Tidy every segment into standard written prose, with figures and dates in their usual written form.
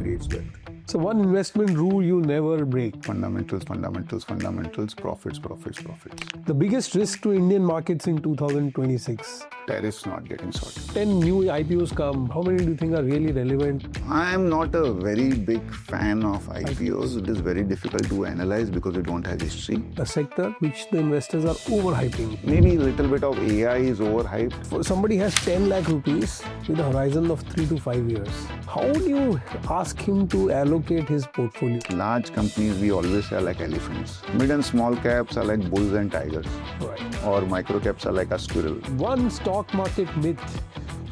creates wealth. So one investment rule you never break. Fundamentals, fundamentals, fundamentals, profits, profits, profits. The biggest risk to Indian markets in 2026. Tariffs not getting sorted. 10 new IPOs come. How many do you think are really relevant? I am not a very big fan of IPOs. It is very difficult to analyze because we don't have history. A sector which the investors are overhyping. Maybe a little bit of AI is overhyped. For somebody has 10 lakh rupees with a horizon of 3 to 5 years. How would you ask him to allocate his portfolio? Large companies we always are like elephants. Mid and small caps are like bulls and tigers. Right. Or micro caps are like a squirrel. One stock market myth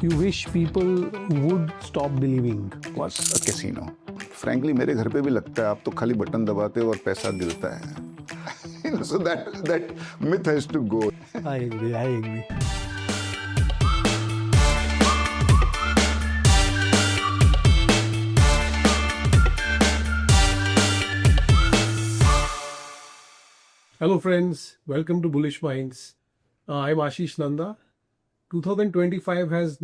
you wish people would stop believing. What's a casino? Frankly, मेरे घर पे भी लगता है आप तो खाली button दबाते हो और पैसा गिरता है. So that myth has to go. I agree. Hello friends, welcome to Bullish Minds. I'm Ashish Nanda. 2025 is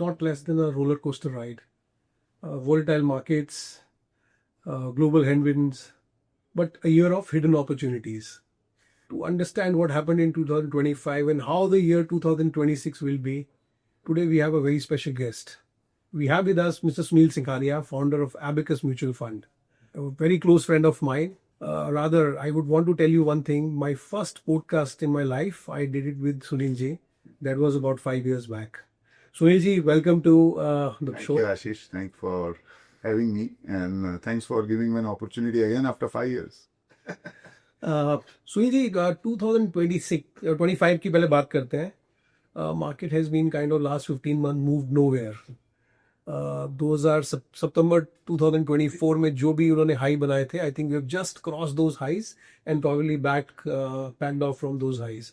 not less than a roller coaster ride. Volatile markets, global headwinds, but a year of hidden opportunities. To understand what happened in 2025 and how the year 2026 will be, today we have a very special guest. We have with us Mr. Sunil Singhania, founder of Abakkus Mutual Fund, a very close friend of mine. I would want to tell you one thing. My first podcast in my life, I did it with Sunil ji. That was about 5 years back. Sunil ji, welcome to the show. Thank you, Ashish. Thanks for having me. And thanks for giving me an opportunity again after 5 years. Sunil ji, 2025 की पहले बात करते हैं. Market has been kind of last 15 months moved nowhere. 2000 September 2024 में जो भी उन्होंने high बनाए थे, I think we have just crossed those highs and probably backed off from those highs.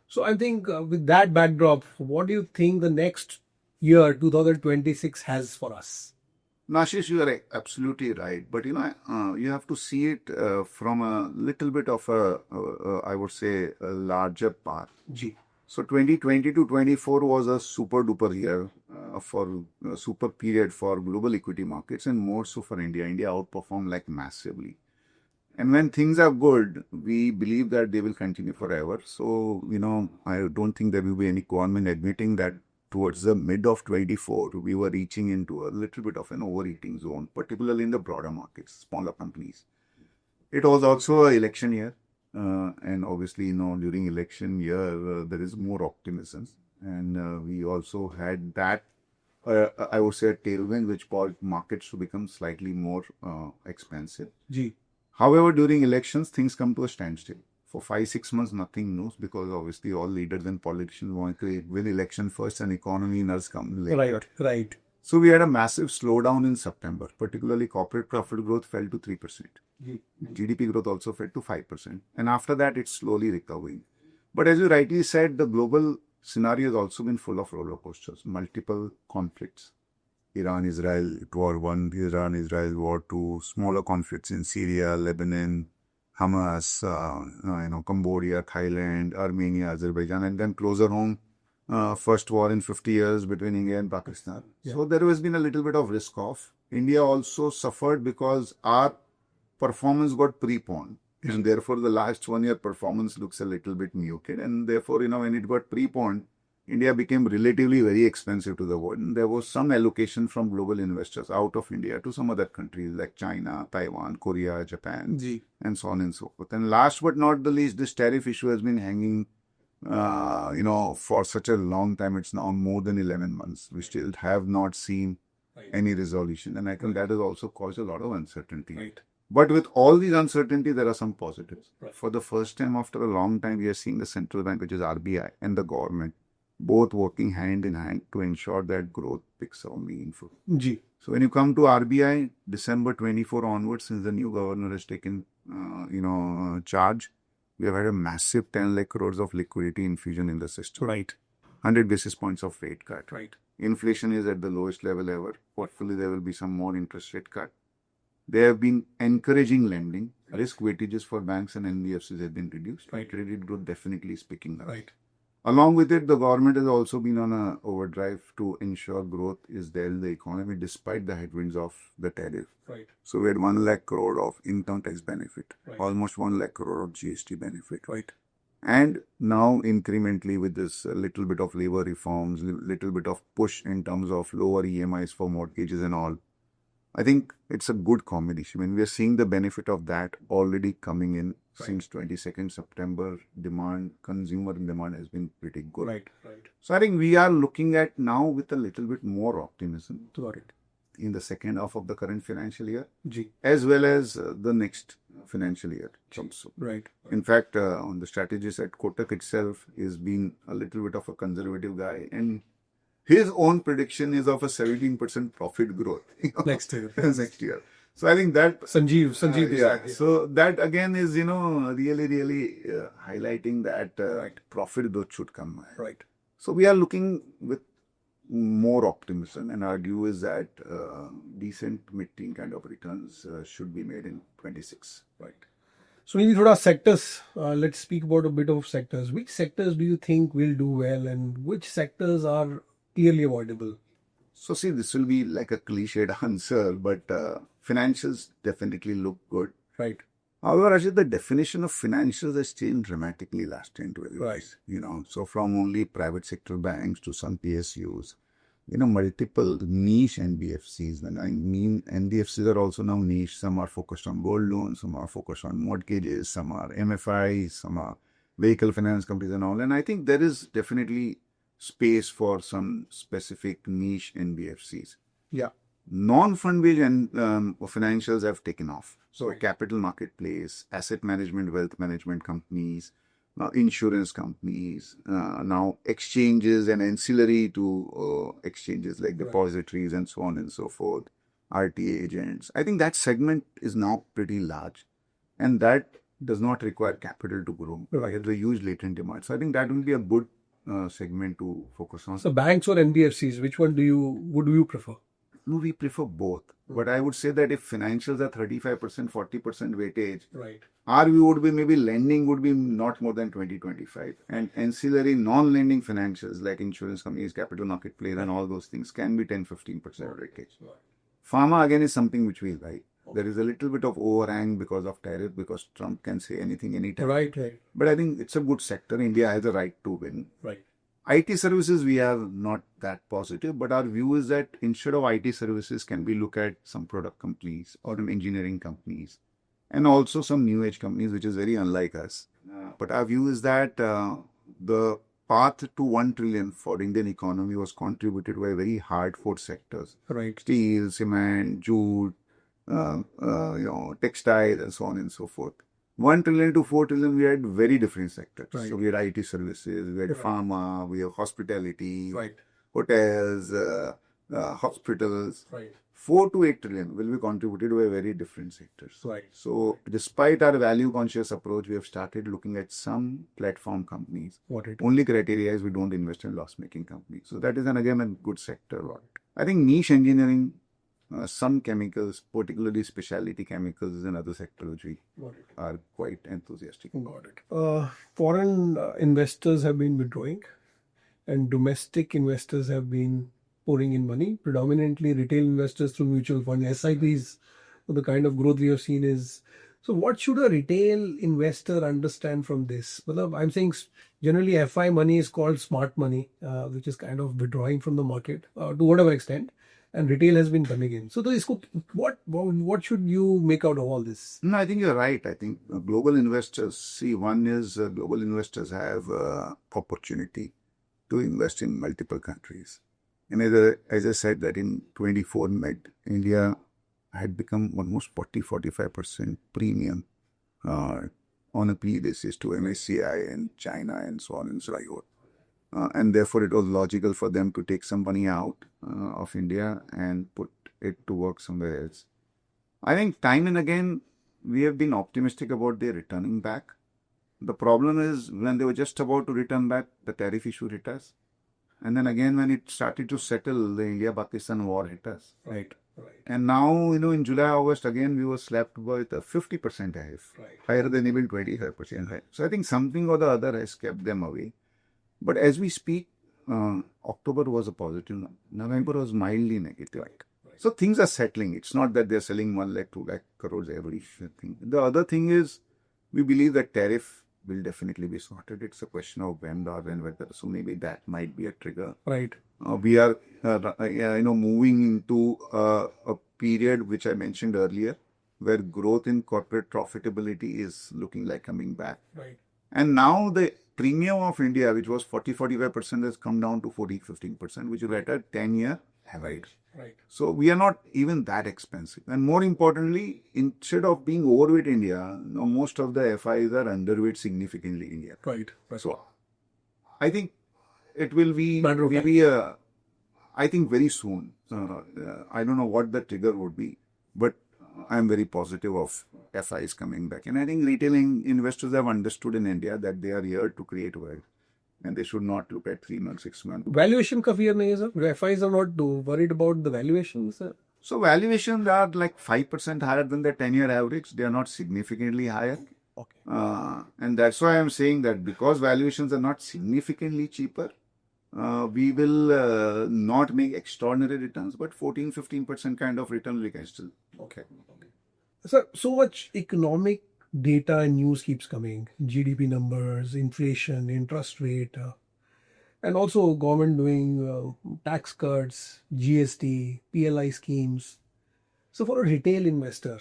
So I think with that backdrop, what do you think the next year 2026 has for us? Ashish, you are absolutely right. But you have to see it from a little bit of I would say, a larger part. Ji. So 2020 to 24 was a super duper year super period for global equity markets and more so for India. India outperformed like massively. And when things are good, we believe that they will continue forever. So, I don't think there will be any government admitting that towards the mid of 24, we were reaching into a little bit of an overeating zone, particularly in the broader markets, smaller companies. It was also an election year. And obviously, during election year, there is more optimism. And we also had that, I would say, a tailwind, which caused markets to become slightly more expensive. Ji. However, during elections, things come to a standstill. For 5-6 months, nothing moves because obviously all leaders and politicians want to win election first and economy nurse come later. Right. So we had a massive slowdown in September, particularly corporate profit growth fell to 3%. GDP growth also fell to 5%. And after that, it's slowly recovering. But as you rightly said, the global scenario has also been full of roller coasters, multiple conflicts. Iran-Israel War 1, Iran-Israel War 2, smaller conflicts in Syria, Lebanon, Hamas, Cambodia, Thailand, Armenia, Azerbaijan, and then closer home, first war in 50 years between India and Pakistan. Yeah. So there has been a little bit of risk off. India also suffered because our performance got preponed. And therefore, the last 1 year performance looks a little bit muted. And therefore, when it got preponed, India became relatively very expensive to the world. And there was some allocation from global investors out of India to some other countries like China, Taiwan, Korea, Japan, and so on and so forth. And last but not the least, this tariff issue has been hanging, for such a long time. It's now more than 11 months. We still have not seen any resolution. And I think that has also caused a lot of uncertainty. Right. But with all these uncertainty, there are some positives. Right. For the first time after a long time, we are seeing the central bank, which is RBI, and the government, both working hand in hand to ensure that growth picks up meaningful. Ji. So when you come to RBI, December 24 onwards, since the new governor has taken, charge, we have had a massive 10 lakh crores of liquidity infusion in the system. Right. 100 basis points of rate cut. Right. Inflation is at the lowest level ever. Hopefully, there will be some more interest rate cut. They have been encouraging lending. Risk weightages for banks and NBFCs have been reduced. Right. Credit growth definitely is picking up. Right. Along with it, the government has also been on a overdrive to ensure growth is there in the economy despite the headwinds of the tariff. Right. So we had 1 lakh crore of income tax benefit, Right. almost 1 lakh crore of GST benefit. Right. And now incrementally with this little bit of labor reforms, little bit of push in terms of lower EMIs for mortgages and all, I think it's a good combination. I mean, we are seeing the benefit of that already coming in. Right. Since 22nd September, consumer demand has been pretty good. Right. Right. So I think we are looking at now with a little bit more optimism Got it. in the second half of the current financial year, G. as well as the next financial year also. Right. In fact, on the strategy side, Kotak itself is being a little bit of a conservative guy, and his own prediction is of a 17% profit growth Next year. next year. So I think that Sanjeev. yeah. So that again is really highlighting that profit growth should come. Right. So we are looking with more optimism, and our view is that decent mid-teen kind of returns should be made in 26. Right. So maybe thoda sectors. Let's speak about a bit of sectors. Which sectors do you think will do well, and which sectors are clearly avoidable? So see, this will be like a cliched answer, but financials definitely look good. Right. However, Ajit, the definition of financials has changed dramatically last 10 to 12 Right. years. So from only private sector banks to some PSUs, multiple niche NBFCs. And I mean, NBFCs are also now niche. Some are focused on gold loans, some are focused on mortgages, some are MFIs, some are vehicle finance companies and all. And I think there is definitely space for some specific niche NBFCs. Yeah. Non-fund-based financials have taken off. So Right. capital marketplace, asset management, wealth management companies, insurance companies, now exchanges and ancillary to exchanges like Right. depositories and so on and so forth, RTA agents. I think that segment is now pretty large, and that does not require capital to grow. Right. It's a huge latent demand. So I think that will be a good segment to focus on. So banks or NBFCs, which one would you prefer? No, we prefer both. But I would say that if financials are 35%, 40% weightage, Right. our view would be maybe lending would be not more than 20-25. And ancillary non-lending financials like insurance companies, capital marketplace and all those things can be 10-15% weightage. Pharma again is something which we like. There is a little bit of overhang because of tariff, because Trump can say anything anytime. Right. Right. But I think it's a good sector. India has a right to win. Right. IT services, we are not that positive, but our view is that instead of IT services, can we look at some product companies or engineering companies and also some new age companies, which is very unlike us. But our view is that the path to 1 trillion for Indian economy was contributed by very hard fought sectors. Right. Steel, cement, jute, textiles, and so on and so forth. 1 trillion to 4 trillion, we had very different sectors. Right. So we had IT services, we had Right. pharma, we have hospitality, Right. hotels, hospitals. Right. 4 to 8 trillion will be contributed by very different sectors. Right. So despite our value conscious approach, we have started looking at some platform companies. What it? Only criteria is we don't invest in loss making companies. So that is again a good sector. I think niche engineering, some chemicals, particularly specialty chemicals, is another sector which we are quite enthusiastic. Got it. Foreign investors have been withdrawing, and domestic investors have been pouring in money, predominantly retail investors through mutual fund SIPs. The kind of growth we have seen is. So what should a retail investor understand from this? Well, I'm saying generally FI money is called smart money, which is kind of withdrawing from the market to whatever extent, and retail has been coming in. So what should you make out of all this? No, I think you're right. I think global investors, see, one is global investors have opportunity to invest in multiple countries. And as I said, that in 24 Med, India had become almost 40-45% premium on a PE basis to MSCI and China and so on and so forth. And therefore, it was logical for them to take some money out of India and put it to work somewhere else. I think time and again, we have been optimistic about their returning back. The problem is when they were just about to return back, the tariff issue hit us. And then again, when it started to settle, the India-Pakistan war hit us. Right. And now, in July, August, again, we were slapped with a 50% tariff, higher than even 25% high. So I think something or the other has kept them away. But as we speak, October was a positive. November was mildly negative. Right. So things are settling. It's not that they're selling 1 lakh, 2 lakh crores every thing. The other thing is, we believe that tariff will definitely be sorted. It's a question of when rather than whether. So maybe that might be a trigger. Right. We are, moving into a period which I mentioned earlier, where growth in corporate profitability is looking like coming back. Right. And now the premium of India, which was 40-45%, has come down to 14-15%, which is at a 10-year average. Right. So we are not even that expensive. And more importantly, instead of being overweight India, now most of the FIIs are underweight significantly India. Right. So I think it will be Matter of maybe I think very soon. I don't know what the trigger would be, but I'm very positive of FIs coming back. And I think retail investors have understood in India that they are here to create wealth. And they should not look at 3 months, 6 months. Valuation का fear नहीं है sir. FIs are not worried about the valuations. So valuations are like 5% higher than the 10-year average. They are not significantly higher. Okay. And that's why I'm saying that because valuations are not significantly cheaper, we will not make extraordinary returns, but 14-15% kind of return we can still. Okay. Sir, so much economic data and news keeps coming. GDP numbers, inflation, interest rate, and also government doing tax cuts, GST, PLI schemes. So for a retail investor,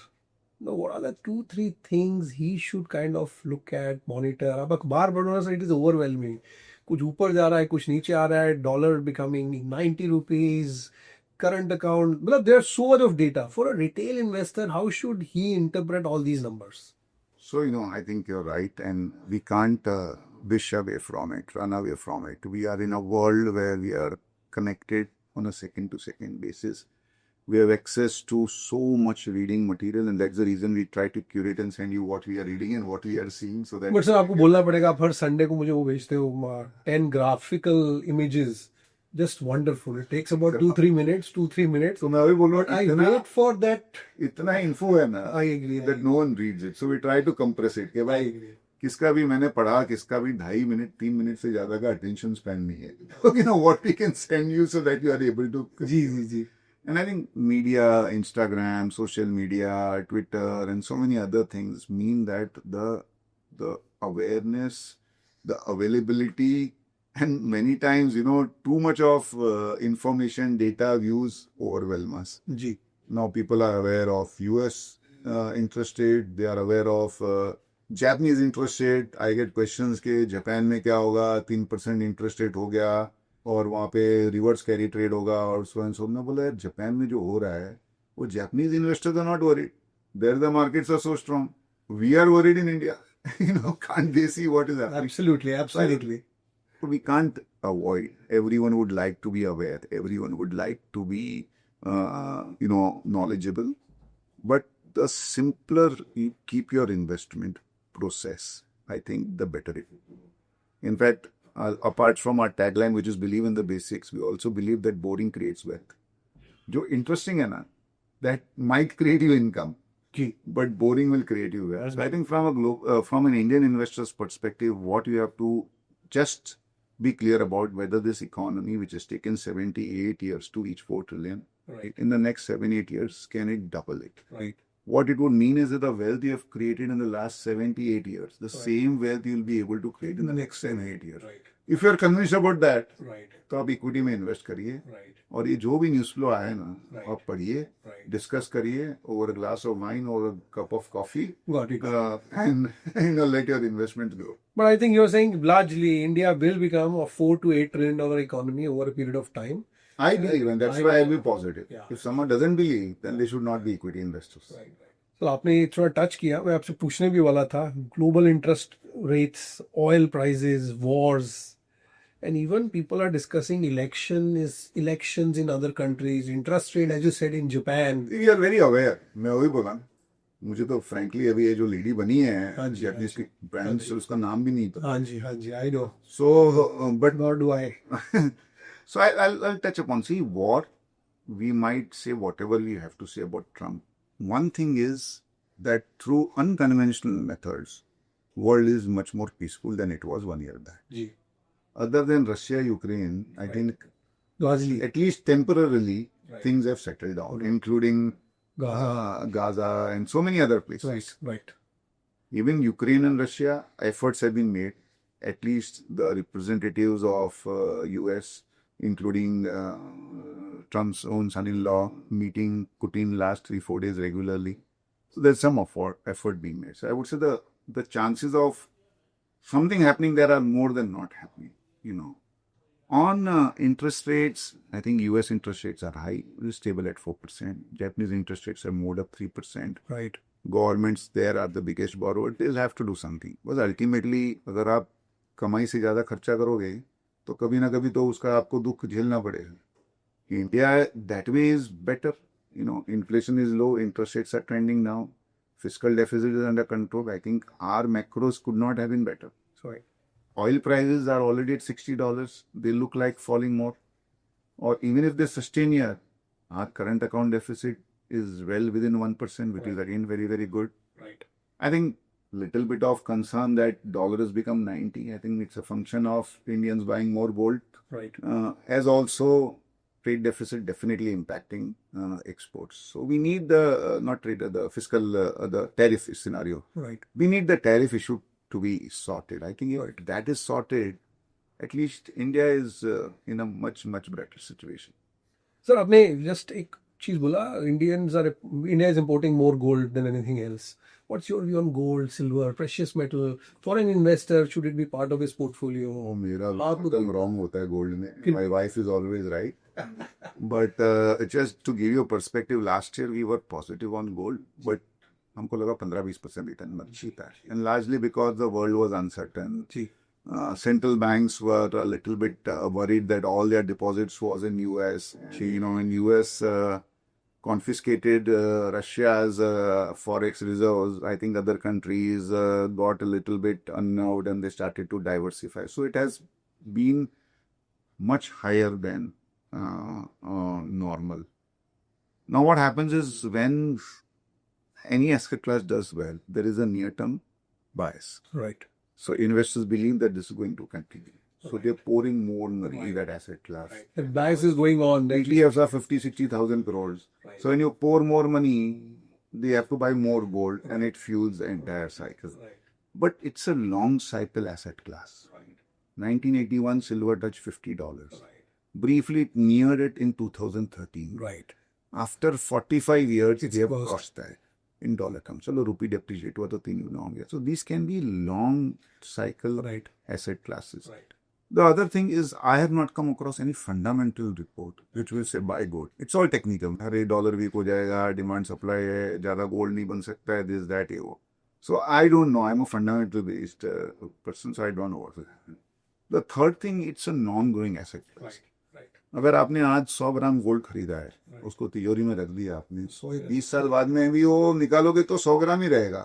now what are the 2-3 things he should kind of look at, monitor? अब अखबार पढ़ना sir, it is overwhelming. कुछ ऊपर जा रहा है, कुछ नीचे आ रहा है, dollar becoming 90 rupees, current account. But there's so much of data. For a retail investor, how should he interpret all these numbers? So, I think you're right, and we can't wish away from it, run away from it. We are in a world where we are connected on a second-to-second basis. We have access to so much reading material, and that's the reason we try to curate and send you what we are reading and what we are seeing. So that. But sir, आपको बोलना पड़ेगा, आप हर Sunday को मुझे वो भेजते हो 10 graphical images. Just wonderful. It takes about 2-3 minutes. So मैं अभी बोल रहा हूँ, I wait for that. इतना info है ना, I agree. that no one reads it. So we try to compress it. कि भाई किसका भी मैंने पढ़ा, किसका भी 2.5 मिनट 3 मिनट से ज्यादा का attention span नहीं है. What we can send you so that you are able to. जी. And I think media, Instagram, social media, Twitter, and so many other things mean that the awareness, the availability, and many times, too much of information, data, views overwhelm us. जी. Now people are aware of US interest rate, they are aware of Japanese interest rate. I get questions के Japan में क्या होगा, 3% interest rate हो गया और वहाँ पे रिवर्स कैरी ट्रेड होगा और सो एंड सो. मैं बोला यार जापान में जो हो रहा है वो Japanese investors are not worried. There the markets are so strong. We are worried in India. Can't they see what is happening? Absolutely. We can't avoid. Everyone would like to be aware. Everyone would like to be, knowledgeable. But the simpler you keep your investment process, I think the better it will be. In fact, apart from our tagline, which is believe in the basics, we also believe that boring creates wealth. जो interesting है ना, that might create you income, but boring will create you wealth. So I think from an Indian investor's perspective, what you have to just be clear about whether this economy, which has taken 78 years to reach 4 trillion, Right. in the next 7-8 years, can it double it? Right. What it would mean is that the wealth you have created in the last 78 years, the same wealth you'll be able to create in the next 7-8 years. Right. If you're convinced about that, Right. तो आप equity में invest करिए Right. और ये जो भी news flow आया ना, Right. आप पढ़िए, Right. डिस्कस करिए over a glass of wine or a cup of coffee, Got it. and let your investment grow. But I think you're saying largely India will become a $4 to $8 trillion economy over a period of time. I believe, and that's why I'll be positive. Yeah. If someone doesn't believe, then they should not be equity investors. Right. तो आपने ये थोड़ा touch किया, मैं आपसे पूछने भी वाला था. Global interest rates, oil prices, Wars, and even people are discussing elections in other countries, interest rate, as you said, in Japan. We are very aware. मैं वही बोला, मुझे तो frankly अभी ये जो लेडी बनी है, जापानीज की ब्रांड से उसका नाम भी नहीं पता. हाँ जी, I know. So, but Nor do I. So I'll touch upon, see, war, we might say whatever we have to say about Trump. One thing is that through unconventional methods, world is much more peaceful than it was 1 year back. Ji. other than Russia, Ukraine, I think Largely. at least temporarily things have settled down, including Gaza. Gaza and so many other places. Right. Even Ukraine and Russia, efforts have been made. At least the representatives of US, including Trump's own son-in-law, meeting Putin last 3-4 days regularly. So there's some effort being made. So I would say the chances of something happening there are more than not happening. On interest rates, I think US interest rates are high, stable at 4%. Japanese interest rates have moved up 3%. Right. Governments there are the biggest borrowers. They'll have to do something. Because ultimately, अगर आप कमाई से ज़्यादा खर्चा करोगे, तो कभी ना कभी तो उसका आपको दुख झेलना पड़ेगा. India, that way is better. Inflation is low, interest rates are trending now, fiscal deficit is under control. I think our macros could not have been better. Sorry. Oil prices are already at $60. They look like falling more. Or even if they sustain here, our current account deficit is well within 1%, which is again very, very good. Right. I think little bit of concern that dollar has become 90. I think it's a function of Indians buying more gold. Right. As also trade deficit definitely impacting exports. So we need the fiscal, the tariff scenario. Right. We need the tariff issue to be sorted. I think if that is sorted, at least India is in a much, much better situation. Sir, आपने just एक चीज बोला, India is importing more gold than anything else. What's your view on gold, silver, precious metal? Foreign investor, should it be part of his portfolio? Oh, मेरा एकदम wrong होता है gold में. My wife is always right. But just to give you a perspective, last year we were positive on gold, but हमको लगा 15-20% return अच्छी था. And largely because the world was uncertain. Central banks were a little bit worried that all their deposits was in US. And US confiscated Russia's forex reserves. I think other countries got a little bit unnerved and they started to diversify. So it has been much higher than normal. Now what happens is when any asset class does well, there is a near-term bias. Right. So investors believe that this is going to continue. So they're pouring more money in that asset class. The bias is going on. ETFs are 50-60,000 crores. So when you pour more money, they have to buy more gold and it fuels the entire cycle. But it's a long cycle asset class. 1981, silver touched $50. Briefly, it neared it in 2013. Right. After 45 years, they have crossed that in dollar terms. So, rupee depreciate हुआ तो 3 गुना हो गया. So, these can be long cycle asset classes. The other thing is, I have not come across any fundamental report which will say buy gold. It's all technical. अरे dollar weak हो जाएगा, demand supply है, ज़्यादा gold नहीं बन सकता है, this, that, ये वो. So, I don't know. I'm a fundamental based person, so I don't know what will happen. The third thing, it's a non-growing asset class. अगर आपने आज 100 ग्राम गोल्ड खरीदा है, उसको तिजोरी में रख दिया आपने, 20 साल बाद में भी वो निकालोगे तो 100 ग्राम ही रहेगा,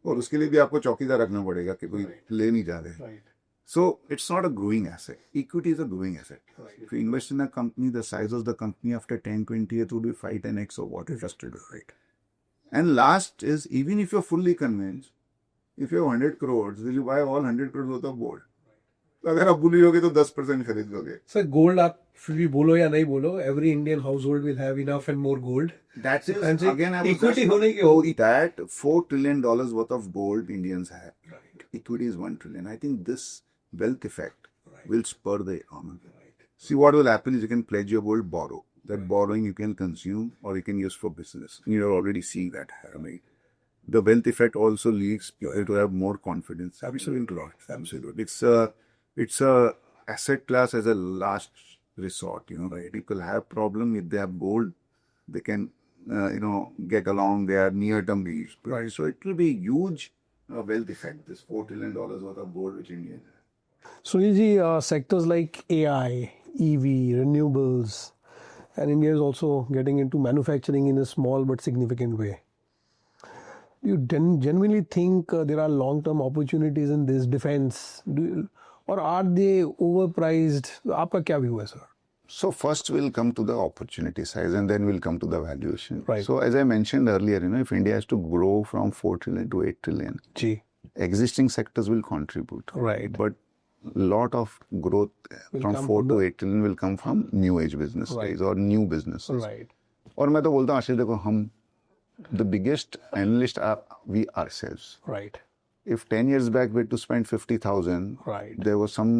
और उसके लिए भी आपको चौकीदार रखना पड़ेगा कि कोई ले नहीं जा रहे. So it's not a growing asset. Equity is a growing asset. If you invest in a company, the size of the company after 10-20 years would be 5-10x of what it has to do. And last is, even if you're fully convinced, if you have 100 crores, will you buy all 100 crores worth of gold? अगर आप बुली होगे तो 10% खरीद लोगे. Sir, gold आप फिर भी बोलो या नहीं बोलो, every Indian household will have enough and more gold. That's it. Again, equity होने की होगी. That $4 trillion worth of gold Indians have. Equity is $1 trillion. I think this wealth effect will spur the economy. See, what will happen is you can pledge your gold, borrow. That borrowing you can consume or you can use for business. You're already seeing that happening. The wealth effect also leads people to have more confidence. Absolutely. It's a asset class as a last resort. People have problem if they have gold, they can get along. They are near-term needs. So it will be huge wealth effect. This $4 trillion worth of gold which India has. Sunil sectors like AI, EV, renewables, and India is also getting into manufacturing in a small but significant way. Do you genuinely think there are long-term opportunities in this defense? Or are they overpriced? Aapka kya view hai, sir? So first we'll come to the opportunity size and then we'll come to the valuation. Right. So as I mentioned earlier, if India has to grow from 4 trillion to 8 trillion, existing sectors will contribute. Right. But lot of growth from come 4 from to the- 8 trillion will come from new age business Right. guys or new businesses. Right. और मैं तो बोलता हूँ आशीष देखो हम the biggest analyst are we ourselves. Right. If 10 years back we had to spend 50,000, Right. there were some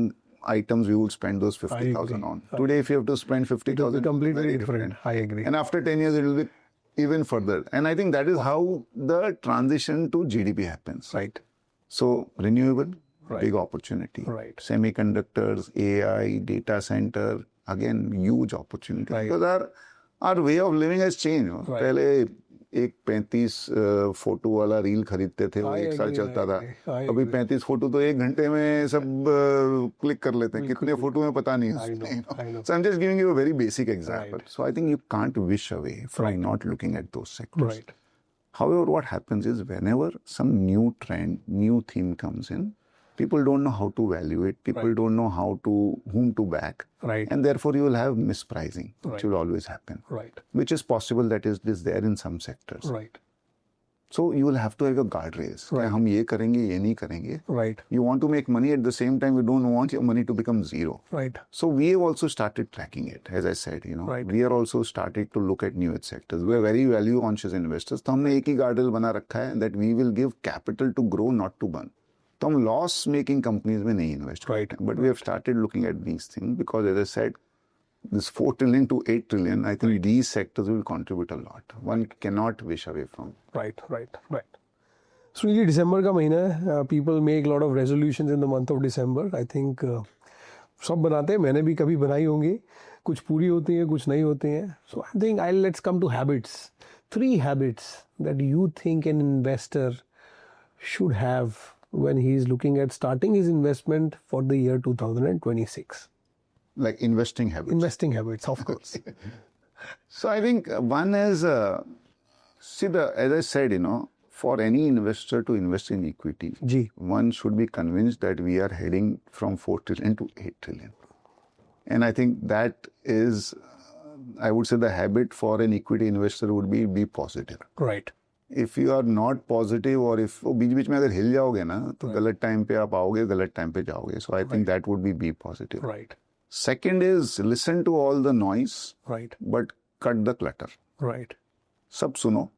items we would spend those 50,000 agree. on. Today, if you have to spend 50,000, It will be completely very different. I agree. And after 10 years, it will be even further. And I think that is how the transition to GDP happens. Right. So, renewable, Right. big opportunity. Right. Semiconductors, AI, data center, again, huge opportunity. Right. Because our way of living has changed. Right. पहले एक 35 photo वाला reel खरीदते थे वो I एक साल agree, चलता I था agree, I अभी agree. 35 फोटो तो 1 घंटे में सब क्लिक कर लेते हैं कितने फोटो में पता नहीं I know, I know. So I'm just giving you a very basic example. Right. So I think you can't wish away from Right. not looking at those sectors. Right. However, what happens is whenever some new trend, new theme comes in, people don't know how to value it. People Right. don't know how to whom to back, Right. and therefore you will have mispricing, which Right. will always happen. Right. Which is possible that is there in some sectors. Right. So you will have to have your guardrails. Right. हम ये करेंगे ये नहीं करेंगे. Right. You want to make money at the same time. You don't want your money to become zero. Right. So we have also started tracking it, as I said. Right. We are also started to look at new age sectors. We are very value conscious investors. तो हमने एक ही guardrail बना रखा है that we will give capital to grow, not to burn. तो हम loss making companies में नहीं invest Right. करते हैं. But we have started looking at these things because, as I said, this 4 trillion to 8 trillion, I think these sectors will contribute a lot. One cannot wish away from. Right. Right. Right. So ये दिसंबर का महीना है. People make a lot of resolutions in the month of December. I think सब बनाते हैं. मैंने भी कभी बनाई होंगी. कुछ पूरी होती हैं, कुछ नहीं होती हैं. So I think let's come to habits. 3 habits that you think an investor should have when he is looking at starting his investment for the year 2026. Like investing habits. Investing habits, of course. So I think one is, as I said, for any investor to invest in equity, Ji. one should be convinced that we are heading from 4 trillion to 8 trillion. And I think that is, I would say the habit for an equity investor would be positive. Right. If you are not positive or if वो बीच बीच में अगर हिल जाओगे ना तो गलत time पे आप आओगे गलत टाइम पे जाओगे. So I think that would be positive. Right. Second is listen to all the noise, Right. but cut the clutter. Right. सब सुनो,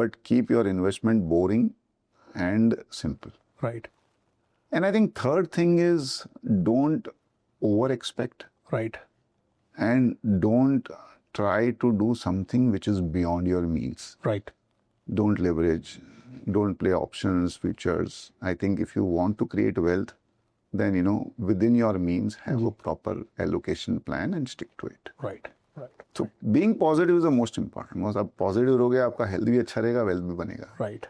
but keep your investment boring and simple. Right. And I think third thing is don't over expect Right. and don't try to do something which is beyond your means. Right. Don't leverage, don't play options, futures. I think if you want to create wealth, then within your means have a proper allocation plan and stick to it. Right. Right. So being positive is the most important. Most आप positive रहोगे आपका health भी अच्छा रहेगा, wealth भी बनेगा. Right.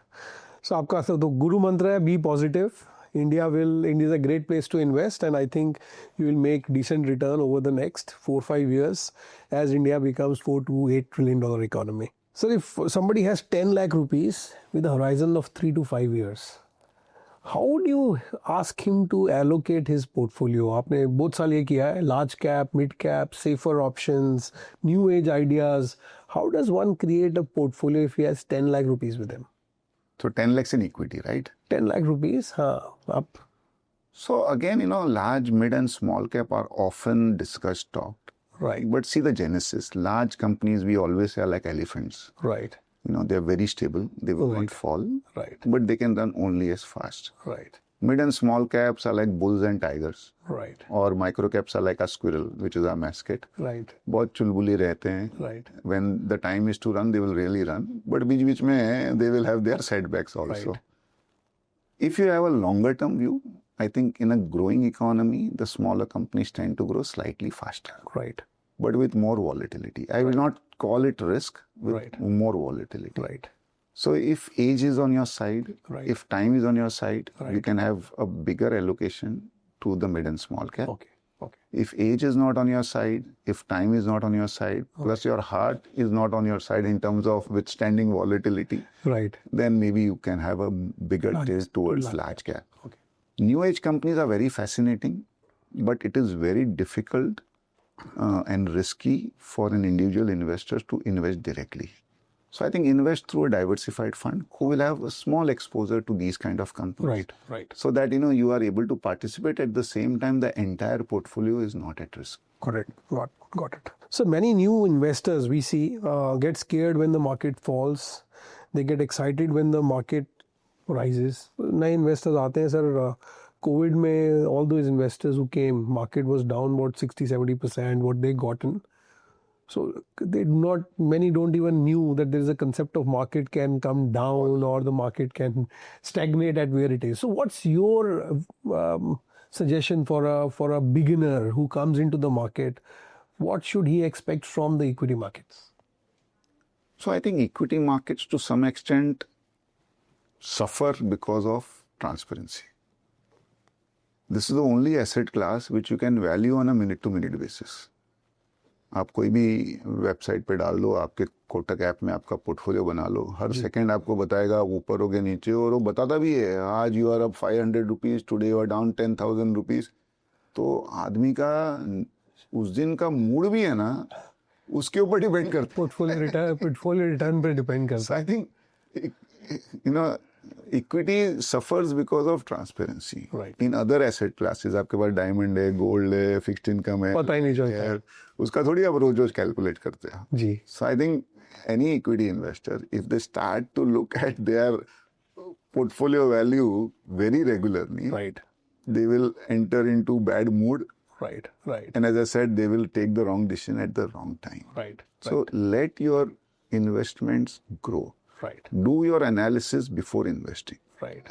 So आपका तो गुरु मंत्र है be positive. India is a great place to invest, and I think you will make decent return over the next 4-5 years as India becomes $4 to $8 trillion economy. So if somebody has 10 lakh rupees with a horizon of 3 to 5 years, how would you ask him to allocate his portfolio? आपने बहुत साल ये किया है, large cap, mid cap, safer options, new age ideas. How does one create a portfolio if he has 10 lakh rupees with him? So 10 lakhs in equity, right? 10 lakh rupees, up. So again, large, mid and small cap are often discussed, talked. Right. But see the genesis. Large companies, we always say, are like elephants. Right. They're very stable. They will not fall. Right. But they can run only as fast. Right. Mid and small caps are like bulls and tigers. Right. Or micro caps are like a squirrel, which is our mascot. Right. बहुत चुलबुली रहते हैं. Right. When the time is to run, they will really run. But बीच बीच में they will have their setbacks also. Right. If you have a longer term view, I think in a growing economy, the smaller companies tend to grow slightly faster. Right. But with more volatility. I will not call it risk, with Right. more volatility. Right. So if age is on your side, Right. if time is on your side, you Right. can have a bigger allocation to the mid and small cap. Okay. Okay. If age is not on your side, if time is not on your side, plus your heart is not on your side in terms of withstanding volatility, Right. then maybe you can have a bigger taste towards large cap. Okay. New age companies are very fascinating, but it is very difficult and risky for an individual investor to invest directly. So I think invest through a diversified fund who will have a small exposure to these kind of companies. Right. So that, you are able to participate at the same time the entire portfolio is not at risk. Correct. Got it. So many new investors we see get scared when the market falls. They get excited when the market rises. नए investors आते हैं sir. COVID में all those investors who came, market was down about 60-70%. What they gotten. So many don't even knew that there is a concept of market can come down or the market can stagnate at where it is. So what's your suggestion for a beginner who comes into the market? What should he expect from the equity markets? So I think equity markets to some extent suffer because of transparency. This is the only asset class which you can value on a minute-to-minute basis. आप कोई भी website पे डाल दो, आपके Kotak app में आपका portfolio बना लो, हर सेकंड आपको बताएगा ऊपर हो गया नीचे, और वो बताता भी है आज you are up 500 rupees, today you are down 10,000 rupees. तो आदमी का उस दिन का मूड भी है ना, उसके ऊपर डिपेंड करता है. पोर्टफोलियो रिटर्न पे डिपेंड करता है. I think equity suffers because of transparency. In other asset classes आपके पास डायमंड है, गोल्ड है, फिक्स्ड इनकम है, पता ही नहीं चलता, उसका थोड़ी आप रोज रोज कैलकुलेट करते हैं जी. So I think any equity investor if they start to look at their portfolio value very regularly, they will enter into bad mood. Right. And as I said, they will take the wrong decision at the wrong time. So let your investments grow. Do your analysis before investing.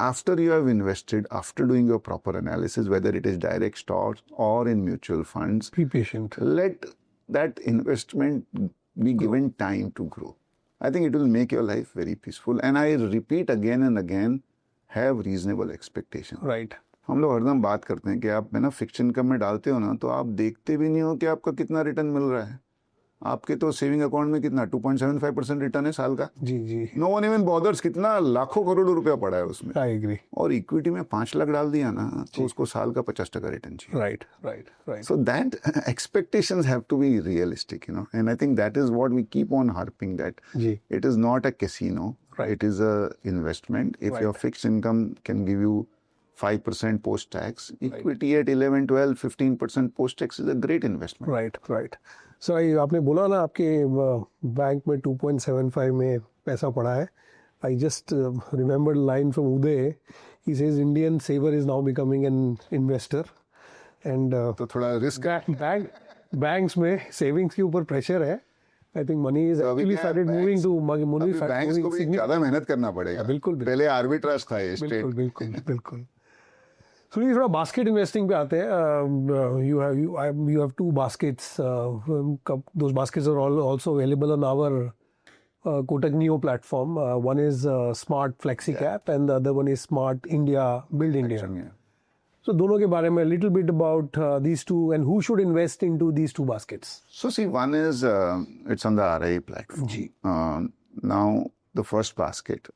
After you have invested, after doing your proper analysis, whether it is direct stocks or in mutual funds, be patient. Let that investment be given time to grow. I think it will make your life very peaceful. And I repeat again and again, have reasonable expectation. हम लोग हरदम बात करते हैं कि आप है ना फिक्स्ड इनकम में डालते हो ना, तो आप देखते भी नहीं हो कि आपका कितना रिटर्न मिल रहा है. आपके तो सेविंग अकाउंट में कितना 2.75% रिटर्न है साल का. जी. नो वन इवन बॉदर्स कितना लाखों करोड़ रुपया पड़ा है उसमें. I agree. और इक्विटी में 5 लाख डाल दिया ना, तो उसको साल का 50% रिटर्न चाहिए. Right. So that expectations have to be realistic, and I think that is what we keep on harping that it is not a casino. It is a investment. If your fixed income can give you 5% post-tax, equity at 11, 12, 15% post-tax is a great investment. Right. So आपने बोला ना आपके bank में 2.75 में पैसा पड़ा है. I just remembered a line from Uday. He says Indian saver is now becoming an investor. And तो थोड़ा रिस्क बैंक्स में सेविंग्स के ऊपर प्रेशर है. I think money is actually started moving to money. Banks को भी ज़्यादा मेहनत करना पड़ेगा. बिल्कुल. पहले आर्बिट्राज था ये स्टेट. बिल्कुल. So ये थोड़ा बास्केट इन्वेस्टिंग पे आते हैं. You have two baskets. Those baskets are also available on our Kotak Neo platform. One is Smart flexi-cap and the other one is Smart India, Build India. So दोनों के बारे में little bit about these two and who should invest into these two baskets. So see, one is it's on the RIA platform. Now the first basket,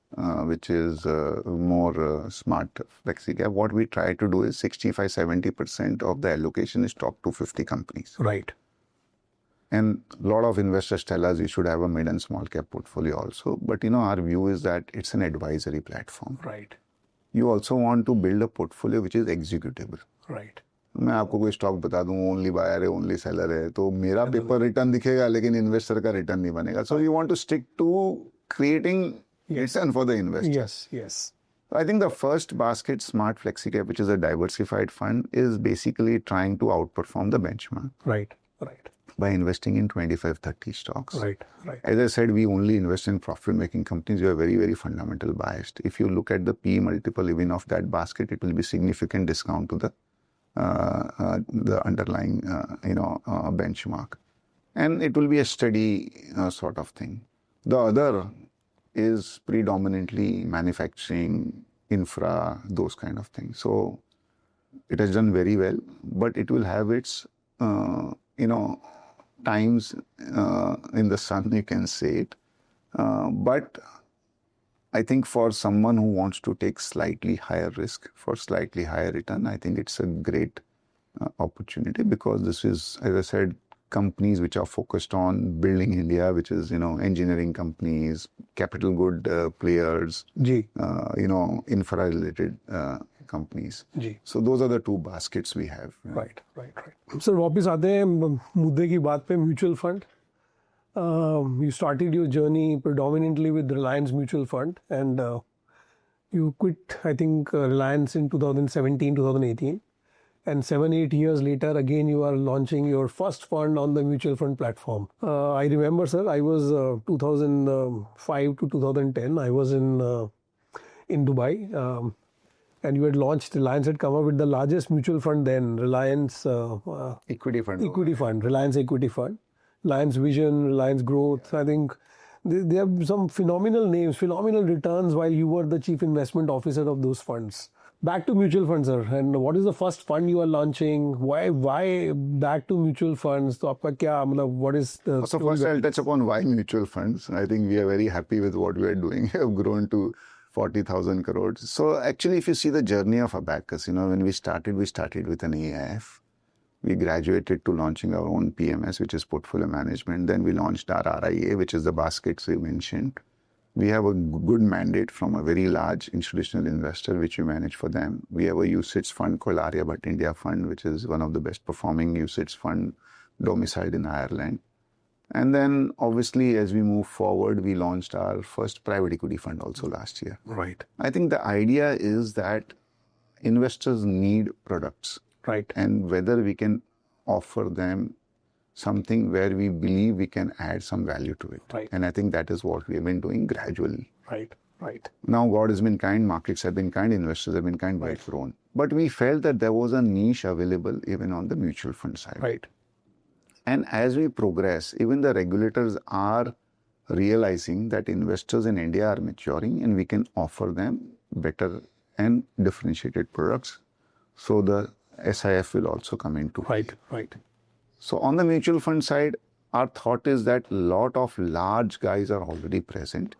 which is more smart flexi-cap, what we try to do is 65-70% of the allocation is top 250 companies. Right. And a lot of investors tell us we should have a mid and small cap portfolio also. But our view is that it's an advisory platform. Right. You also want to build a portfolio which is executable. Right. मैं आपको कोई stock बता दूं, only buyer है, only seller है, तो मेरा paper return दिखेगा लेकिन इन्वेस्टर का रिटर्न नहीं बनेगा. So you want to stick to creating return for the investor. Yes. I think the first basket, Smart flexi-cap, which is a diversified fund, is basically trying to outperform the benchmark. Right. By investing in 25-30 stocks. Right. As I said, we only invest in profit-making companies. We are very, very fundamental biased. If you look at the P multiple even of that basket, it will be significant discount to the underlying benchmark, and it will be a steady sort of thing. The other is predominantly manufacturing, infra, those kind of things. So it has done very well, but it will have its times in the sun, you can say it. But I think for someone who wants to take slightly higher risk for slightly higher return, I think it's a great opportunity, because this is, as I said, companies which are focused on building India, which is, engineering companies, capital good players, जी infra related companies. जी So those are the two baskets we have. Right right sir वापस आते हैं मुद्दे की बात पे mutual fund you started your journey predominantly with Reliance Mutual Fund and you quit I think Reliance in 2017-2018 and 7-8 years later again you are launching your first fund on the mutual fund platform. I remember sir I was 2005 to 2010 I was in Dubai and you had launched Reliance had come up with the largest mutual fund then Reliance Equity fund. Reliance Equity Fund, Reliance Vision, Reliance Growth. I think they have some phenomenal names, phenomenal returns while you were the chief investment officer of those funds. Back to mutual funds, sir. And what is the first fund you are launching? Why back to mutual funds? So, आपका क्या मतलब what is the? So first I'll touch upon why mutual funds. I think we are very happy with what we are doing. We have grown to 40,000 crores. So actually, if you see the journey of Abakkus, when we started with an AIF. We graduated to launching our own PMS, which is portfolio management. Then we launched our RIA, which is the baskets we mentioned. We have a good mandate from a very large institutional investor, which we manage for them. We have a UCITS fund called Aryabhat India Fund, which is one of the best performing UCITS fund domiciled in Ireland. And then obviously, as we move forward, we launched our first private equity fund also last year. Right. I think the idea is that investors need products. Right. And whether we can offer them something where we believe we can add some value to it. Right. And I think that is what we have been doing gradually. Right. Now God has been kind, markets have been kind, investors have been kind, we've grown. But we felt that there was a niche available even on the mutual fund side. Right. And as we progress, even the regulators are realizing that investors in India are maturing and we can offer them better and differentiated products. So the SIF will also come into play. Right. So on the mutual fund side, our thought is that a lot of large guys are already present,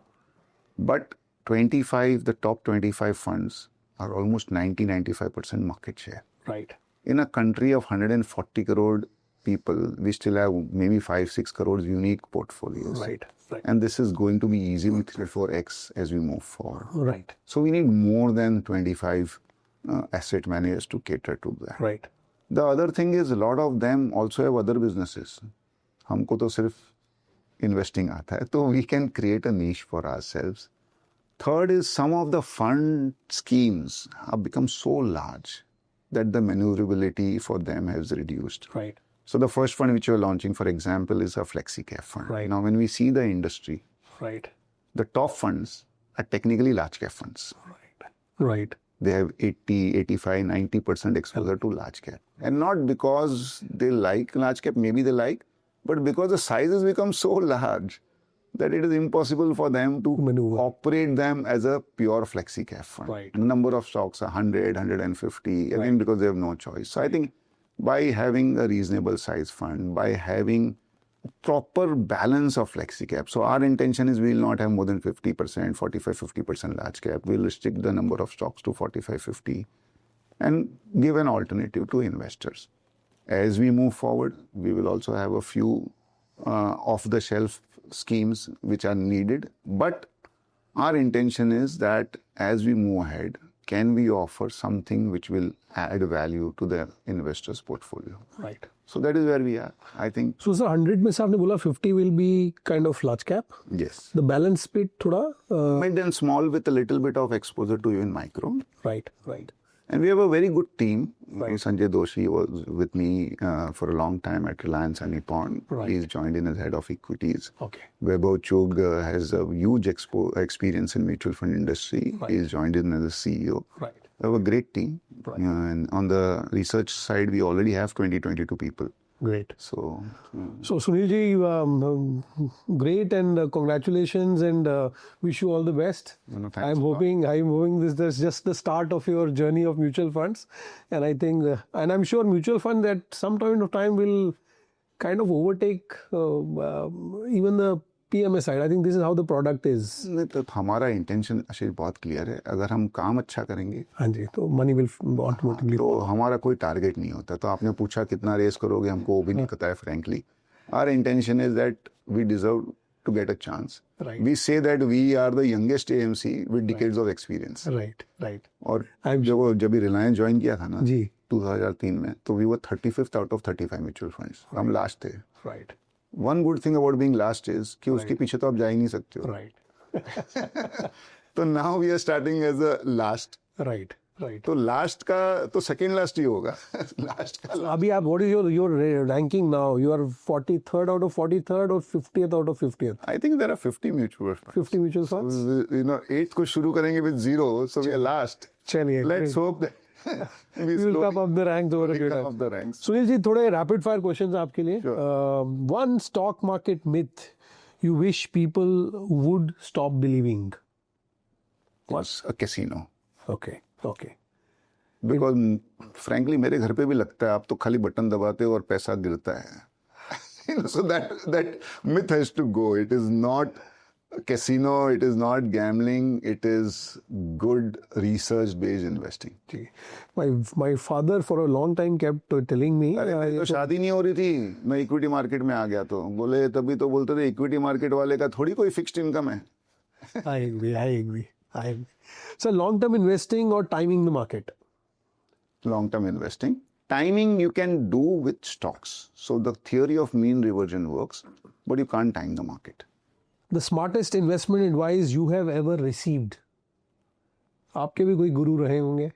but the top 25 funds are almost 90-95% market share. Right. In a country of 140 crore people, we still have maybe 5-6 crores unique portfolios. Right. And this is going to be easily 3-4x as we move forward. Right. So we need more than 25 asset managers to cater to that. Right. The other thing is a lot of them also have other businesses. हमको तो सिर्फ investing आता है, तो we can create a niche for ourselves. Third is some of the fund schemes have become so large that the maneuverability for them has reduced. Right. So the first fund which we're launching, for example, is a flexi-cap fund. Right. Now, when we see the industry, Right. the top funds are technically large cap funds. Right. They have 80, 85, 90% exposure to large cap. And not because they like large cap, maybe they like, but because the sizes become so large that it is impossible for them to maneuver, operate them as a pure flexi cap fund. Right. The number of stocks are 100, 150, again because they have no choice. So I think by having a reasonable size fund, by having proper balance of flexi cap. So our intention is we will not have more than 50%, 45-50% large cap. We'll restrict the number of stocks to 45-50 and give an alternative to investors. As we move forward, we will also have a few off-the-shelf schemes which are needed. But our intention is that as we move ahead, can we offer something which will add value to the investor's portfolio? Right. So that is where we are, I think. So sir, 100 में से आपने बोला 50 will be kind of large cap. Yes. The balance split थोड़ा Mid and small with a little bit of exposure to even micro. Right. And we have a very good team. Right. Sanjay Doshi was with me for a long time at Reliance and Nippon. Right. He's joined in as head of equities. Okay. Vaibhav Chugh has a huge experience in mutual fund industry. Right. He's joined in as a CEO. Right. We have a great team. Right. And on the research side, we already have 22 people. Great. So Sunil ji, great and congratulations and wish you all the best. thanks I'm a lot. hoping this is just the start of your journey of mutual funds, and I think and I'm sure mutual fund at some point of time will kind of overtake even the PMS side. I think this is how the product is. नहीं तो हमारा intention आशीष बहुत clear है. अगर हम काम अच्छा करेंगे हाँ जी, तो मनी विल ऑटोमेटिकली. तो हमारा कोई टारगेट नहीं होता. तो आपने पूछा कितना रेस करोगे, हमको वो भी नहीं पता है frankly. Our intention is that we deserve to get a chance. Right. We say that we are the youngest AMC with decades of experience. Right. और जब भी Reliance join किया था ना जी 2003 में, तो we were 35th out of 35 mutual funds. हम last थे. Right. One good thing about being last is कि उसके पीछे तो आप जा ही नहीं सकते हो. Right. तो now we are starting as a last. Right. तो लास्ट का तो सेकंड लास्ट ही होगा. लास्ट का अभी आप what is your ranking now? You are 43rd out of 43rd or 50th out of 50th? I think there are 50 mutual funds. 50 mutual funds. You know, 8 को शुरू करेंगे with 0, so we are last. चलिए, Let's hope that we will come up the ranks over a period come up the ranks. Sunil ji, थोड़े rapid fire questions आपके लिए. One stock market myth you wish people would stop believing? Was a casino. Okay. Because frankly मेरे घर पे भी लगता है आप तो खाली बटन दबाते हो और पैसा गिरता है. So that myth has to go. It is not a casino, it is not gambling, it is good research based investing. My father for a long time kept telling me तो शादी नहीं हो रही थी, मैं इक्विटी मार्केट में आ गया. तो बोले तभी तो बोलते थे इक्विटी मार्केट वाले का थोड़ी कोई फिक्स्ड इनकम है. I agree. So long-term investing or timing the market? Long-term investing. Timing you can do with stocks. So the theory of mean reversion works, but you can't time the market. The smartest investment advice you have ever received? आपके भी कोई गुरु रहे होंगे?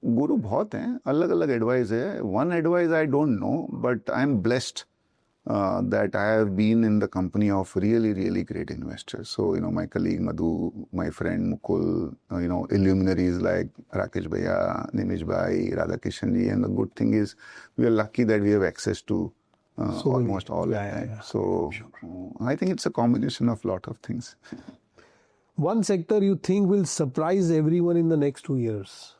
गुरु बहुत हैं, अलग अलग advice है. One advice I don't know, but I am blessed that I have been in the company of really great investors. So, you know, my colleague Madhu, my friend Mukul, you know, illuminaries like Rakesh Bhaiya, Nimish Bhai, Radhakishan ji. And the good thing is we are lucky that we have access to almost all of them. So, I think it's a combination of lot of things. One sector you think will surprise everyone in the next 2 years?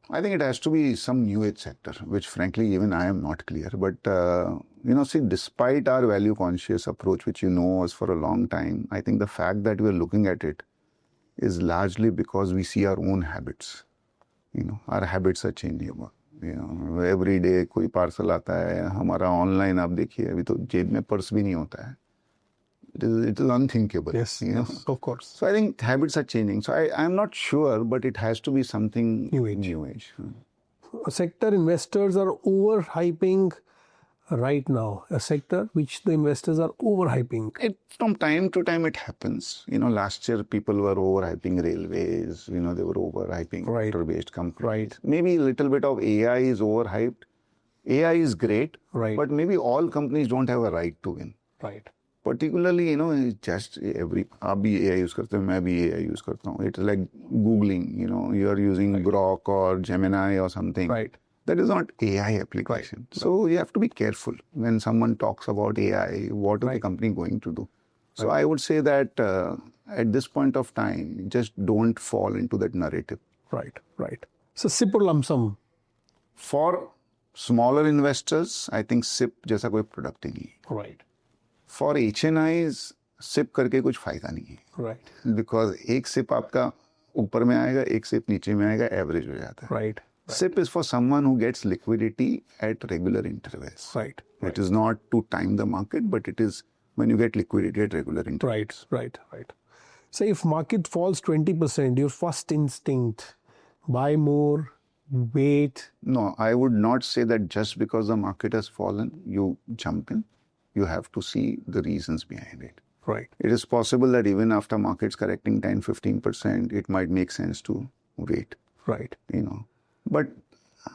I think it has to be some new age sector, which frankly even I am not clear. But you know, see, despite our value conscious approach, which you know us for a long time, I think the fact that we are looking at it is largely because we see our own habits. You know, our habits are changing. You know, every day कोई parcel आता है, हमारा online आप देखिए अभी तो जेब में पर्स भी नहीं होता है. It is unthinkable. Yes, you know? yes, of course. So I think habits are changing. So I'm not sure, but it has to be something New age. Sector investors are overhyping right now. A sector which the investors are overhyping. From time to time it happens. You know, last year people were overhyping railways. You know, they were overhyping sector-based companies. Right. Maybe a little bit of AI is overhyped. AI is great. Right. But maybe all companies don't have a right to win. Right. Particularly, you know, just आप भी AI use करते हो, मैं भी AI use करता हूँ. It's like Googling, you know, you are using Grok or Gemini or something. Right. That is not AI application. Right. So you have to be careful when someone talks about AI, what is the company going to do? So I would say that at this point of time, just don't fall into that narrative. Right. So SIP or lump sum? For smaller investors, I think SIP जैसा कोई product ही नहीं है. Right. For HNIs, SIP करके कुछ फायदा नहीं है. Right. Because एक सिप आपका ऊपर में आएगा, एक सिप नीचे में आएगा, एवरेज हो जाता है. Right. SIP is for someone who gets liquidity at regular intervals. Right. It is not to time the market, but it is when you get liquidity at regular intervals. Right. So if market falls 20%, your first instinct, buy more, wait? No, I would not say that just because the market has fallen, you jump in. You have to see the reasons behind it. Right. It is possible that even after markets correcting 10-15%, it might make sense to wait. Right. You know, but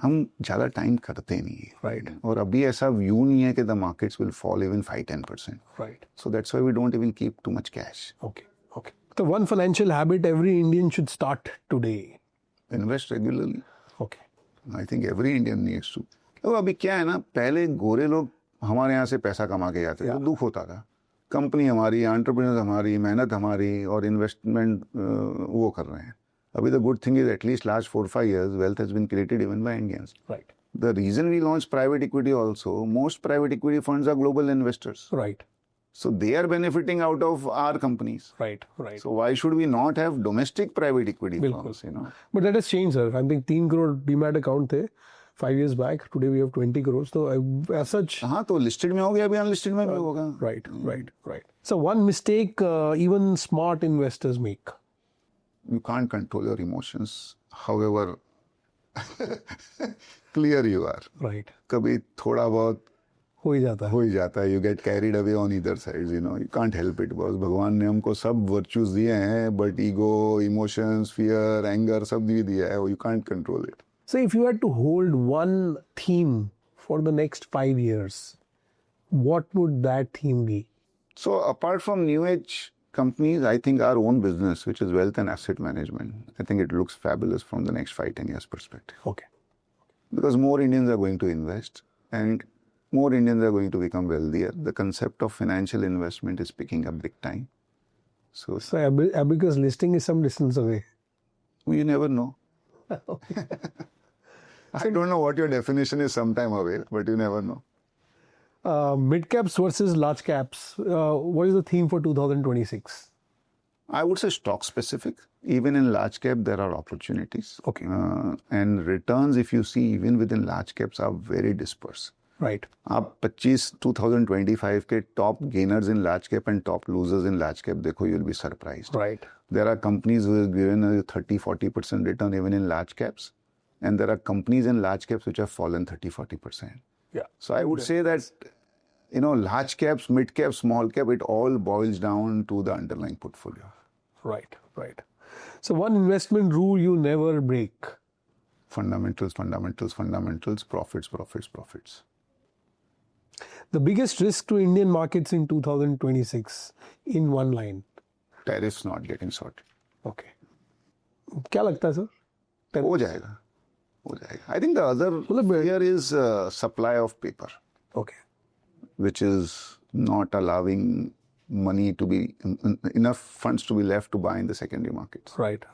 हम ज़्यादा time करते नहीं हैं. Right. और अभी ऐसा view नहीं है कि the markets will fall even 5-10%. Right. So that's why we don't even keep too much cash. Okay. So one financial habit every Indian should start today. Invest regularly. Okay. I think every Indian needs to. तो अभी क्या है ना, पहले गोरे लोग हमारे यहाँ से पैसा कमा के जाते थे, तो दुख होता था. कंपनी हमारी, एंटरप्रेन्योर्स हमारी, मेहनत हमारी और इन्वेस्टमेंट वो कर रहे हैं. अभी the good thing is at least last 4-5 years wealth has been created even by Indians. Right. The reason we launched private equity also, most private equity funds are global investors. Right. So they are benefiting out of our companies. Right. So why should we not have domestic private equity firms, you know? But that has changed, sir. I think 3 crore demat account थे. 5 years back. Today we have 20 crores. So as such, हाँ तो listed में हो गया, अभी unlisted में भी होगा. right. So one mistake even smart investors make. You can't control your emotions, however clear you are. Right. कभी थोड़ा बहुत हो ही जाता है. You get carried away on either sides, you know. You can't help it because भगवान ने हमको सब virtues दिए हैं, but ego, emotions, fear, anger सब भी दिया है. You can't control it. So if you had to hold one theme for the next 5 years, what would that theme be? So apart from new age companies, I think our own business, which is wealth and asset management, I think it looks fabulous from the next 5-10 years perspective. Okay. Because more Indians are going to invest and more Indians are going to become wealthier. The concept of financial investment is picking up big time. So Abakkus listing is some distance away. you never know. I don't know what your definition is sometime away, but you never know. Mid caps versus large caps. What is the theme for 2026? I would say stock specific. Even in large cap, there are opportunities. Okay. And returns, if you see, even within large caps, are very dispersed. Right. आप 2025 के top gainers in large cap and top losers in large cap देखो, you'll be surprised. Right. There are companies who have given a 30-40% return even in large caps, and there are companies in large caps which have fallen 30-40%. Yeah. So I would say that, you know, large caps, mid cap, small cap, it all boils down to the underlying portfolio. Right. So one investment rule you never break. Fundamentals, profits. The biggest risk to Indian markets in 2026 in one line. Tariffs not getting sorted. Okay. क्या लगता है sir? हो जाएगा. I think the other fear is supply of paper. Okay. Which is not allowing money to be, enough funds to be left to buy in the secondary markets. Right.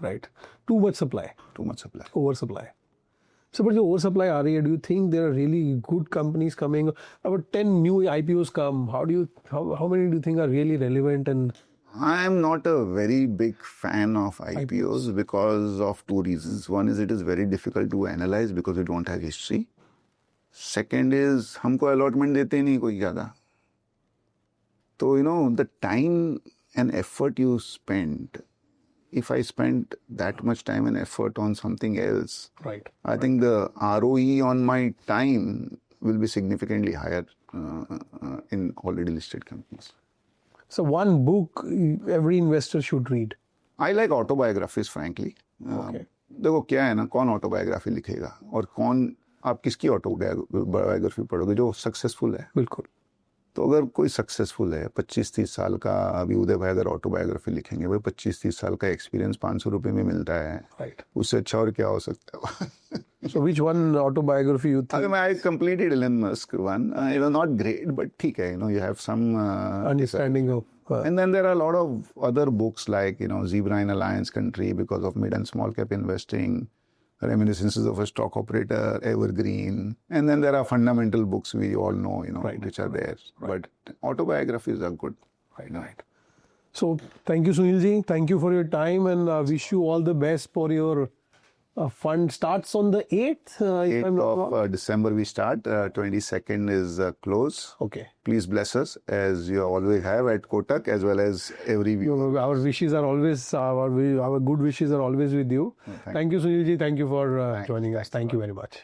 Too much supply. Oversupply. So, but the oversupply आ रही है, do you think there are really good companies coming? About 10 new IPOs come. How many do you think are really relevant? And I am not a very big fan of IPOs because of two reasons. One is it is very difficult to analyze because we don't have history. Second is हमको allotment देते नहीं कोई ज़्यादा. So, you know, the time and effort you spend, if I spend that much time and effort on something else, right. I think the ROE on my time will be significantly higher in already listed companies. So one book every investor should read. I like autobiographies, frankly. Okay. देखो क्या है ना, कौन autobiography लिखेगा और कौन आप किसकी ऑटोबायोग्राफी पढ़ोगे जो सक्सेसफुल है. बिल्कुल. तो अगर कोई सक्सेसफुल है 25-30 साल का, अभी उदय भाई अगर ऑटोबायोग्राफी लिखेंगे, भाई 25-30 साल का एक्सपीरियंस 500 रुपए में मिलता है. Right. उससे अच्छा और क्या हो सकता है. So which one autobiography you think? I completed Elon Musk one. It was not great, but ठीक है, you know, you have some understanding of. And then there are a lot of other books like, you know, Zebra in a Lion's Country because of mid and small cap investing, Reminiscences of a Stock Operator, Evergreen, and then there are fundamental books we all know, you know, which are there. Right. But autobiographies are good. Right. So thank you, Sunil ji. Thank you for your time, and wish you all the best for your fund. Starts on the 8th. 8th of December we start. 22nd is close. Okay. Please bless us as you always have at Kotak, as well as every week. Our wishes are always, our good wishes are always with you. Thank you, Sunil ji. Thank you for joining us. Thank you very much.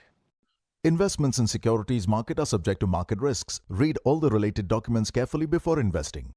Investments in securities market are subject to market risks. Read all the related documents carefully before investing.